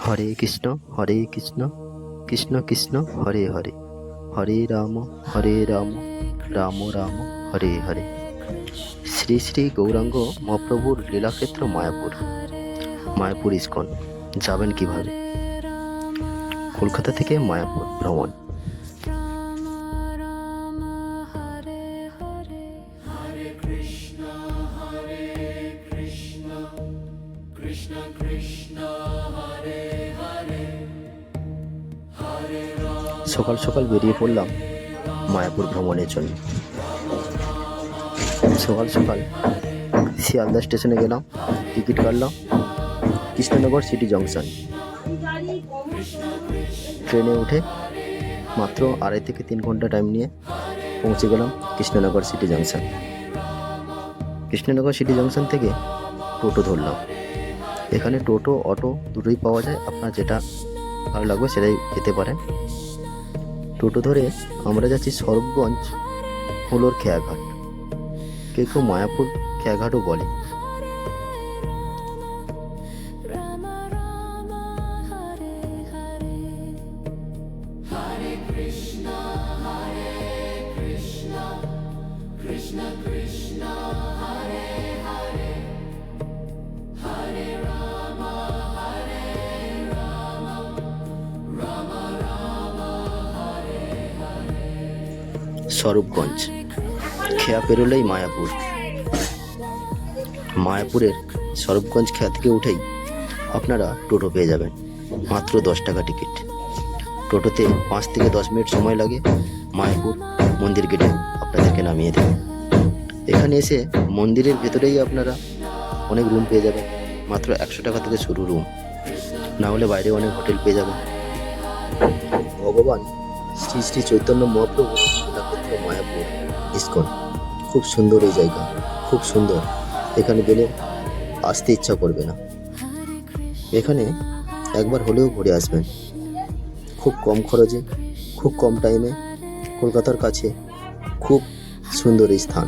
হরে কৃষ্ণ কৃষ্ণ কৃষ্ণ হরে হরে, হরে রাম রাম রাম হরে হরে। শ্রী শ্রী গৌরাঙ্গ মহাপ্রভুর লীলাক্ষেত্র মায়াপুর ইস্কন। যাবেন কিভাবে? কলকাতা থেকে মায়াপুর ভ্রমণ। সকাল সকাল বেরিয়ে পড়লাম মায়াপুর ভ্রমণের জন্য। সকাল সকাল শিয়ালদা স্টেশনে গেলাম, টিকিট কাটলাম। কৃষ্ণনগর সিটি জংশন ট্রেনে উঠে মাত্র 2.5 থেকে 3 ঘন্টা টাইম নিয়ে পৌঁছে গেলাম Krishnanagar city junction. Krishnanagar city junction থেকে টোটো ধরলাম। এখানে টোটো অটো দুটোই পাওয়া যায়, আপনার যেটা ভালো লাগবে সেটাই যেতে পারেন। টোটো ধরে আমরা যাচ্ছি স্বরূপগঞ্জ হুলোর খেয়াঘাট, কেউ মায়াপুর খেয়াঘাটও বলে। স্বরূপগঞ্জ খেয়া পেরোলেই মায়াপুরের স্বরূপগঞ্জ খেয়া থেকে উঠেই আপনারা টোটো পেয়ে যাবেন, মাত্র 10 টাকা টিকিট। টোটোতে 5 থেকে 10 মিনিট সময় লাগে, মায়াপুর মন্দির গেটে আপনাদেরকে নামিয়ে দেবে। এখানে এসে মন্দিরের ভেতরেই আপনারা অনেক রুম পেয়ে যাবেন, মাত্র 100 টাকা থেকে শুরু রুম, না হলে বাইরে অনেক হোটেল পেয়ে যাবেন। ভগবান শ্রী শ্রী চৈতন্য মহাপ্রভু লীলাক্ষেত্র মায়াপুর ইস্কন, খুব সুন্দর এই জায়গা, খুব সুন্দর। এখানে গেলে আসতে ইচ্ছা করবে না। এখানে একবার হলেও ঘুরে আসবেন, খুব কম খরচে, খুব কম টাইমে, কলকাতার কাছে খুব সুন্দর এই স্থান।